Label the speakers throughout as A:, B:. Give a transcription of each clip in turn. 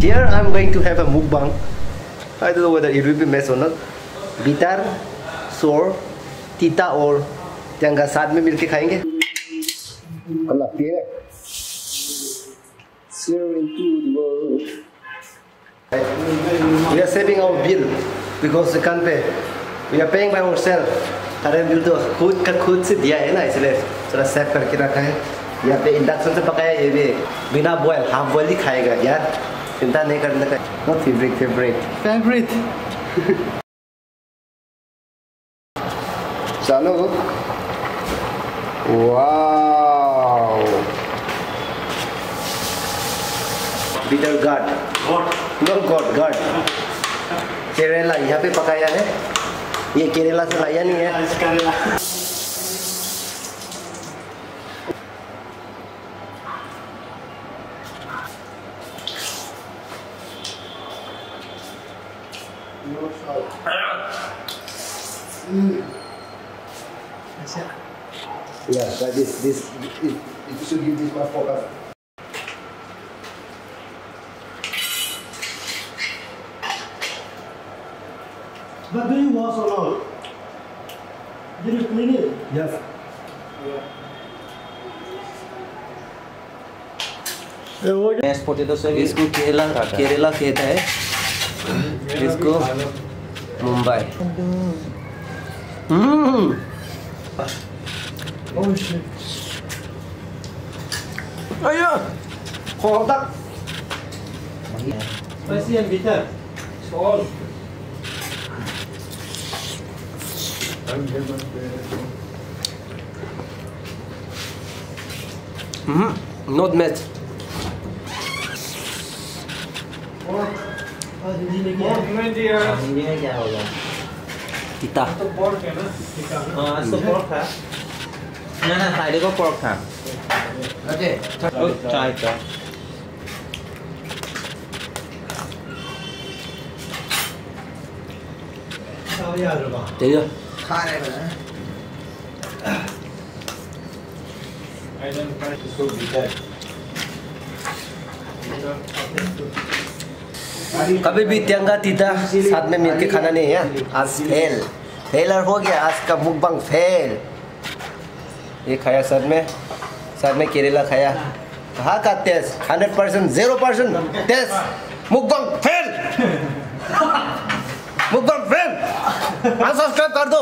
A: Here I'm going to have a mukbang. I don't know whether it will be mess or not. Bitter, सोर, तीता और त्यांगा साथ में मिलके खाएंगे। अल्लाह पिए। Share into the world. We are saving our bill because we can't pay. We are paying by ourselves. कारण bill तो खुद से दिया है ना, इसलिए थोड़ा सेव करके रखा है। यहाँ पे इंडक्शन से पकाया ये भी बिना बॉयल हाफ बॉयल ही खाएगा यार, चिंता नहीं करने का। Not favorite चलो वाओ बिटर गार्ड केरला यहाँ पे पकाया है, ये केरला से लाया नहीं है। Yeah, like this it should give this much focus.
B: But do you wash or not? Did you clean it?
A: Yes.
C: Mash potato से इसको केरला कहता है, इसको मुंबई।
B: Oh shit.
A: अयो हॉट तक
B: Spicy and bitter. All.
A: Not mess.
C: Hindi में क्या होगा?
A: तीता
C: तो पोर्क है ना? हाँ, तो पोर्क था। ना फ्राइडे को पोर्क था। ओके, चाय का।
A: ठीक है।
C: खा रहे हैं। इसको बिटर।
A: कभी भी त्यांगा तीता साथ में मिलके खाना नहीं है। आज फेलर हो गया, आज का मुकबंग फेल। ये खाया साथ में केरला खाया। कहाँ का taste 100% 0% taste. Mukbang fail. Subscribe कर दो।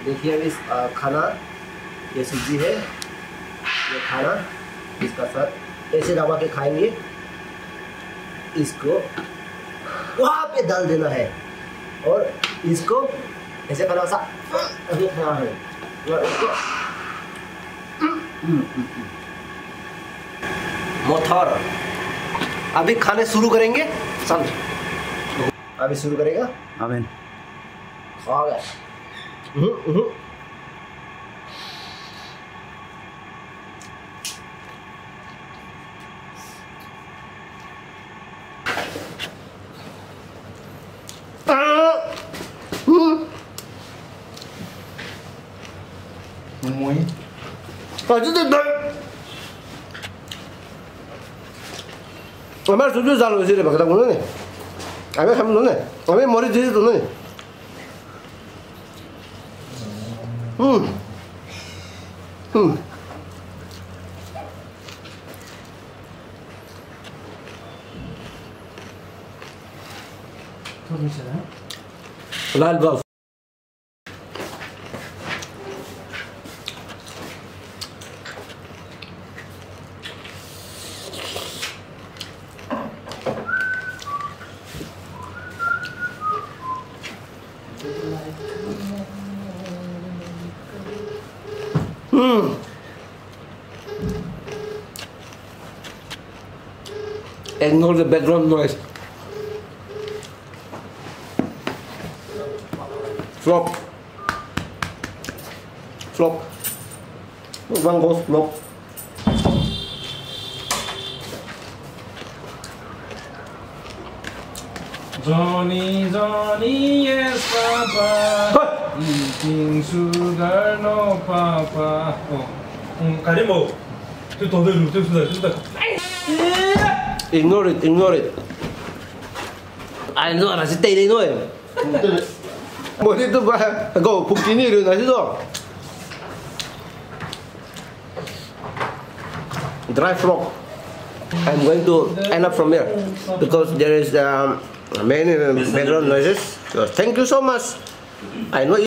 A: देखिए इस खाना, ये सब्जी है, ये खाना इसका साथ ऐसे दबा के खाएंगे। इसको वहाँ पे डाल देना है और इसको ऐसे खाना सा अभी खाना है और इसको मोथर। अभी खाने शुरू करेंगे, चल अभी शुरू करेगा।
C: आमीन।
A: आ गया।
C: Muối.
A: Amar suju jalan sini pakai tangan ni. Amar kamu nune. Amar mori jadi tu nune. लाल बाव। Ignore the background noise. Flop. One goes flop.
D: Johnny, Johnny, yes, Papa. Eating sugar, no, Papa. Karim mau. Itu tahu dulu, itu sudah.
A: Ignore it. Anh rồi là sẽ tê đi thôi. Một tí tôi vào, go phục kín đi là rồi. Dry frog. I'm going to end up from here because there is many background noises. So thank you so much. I know.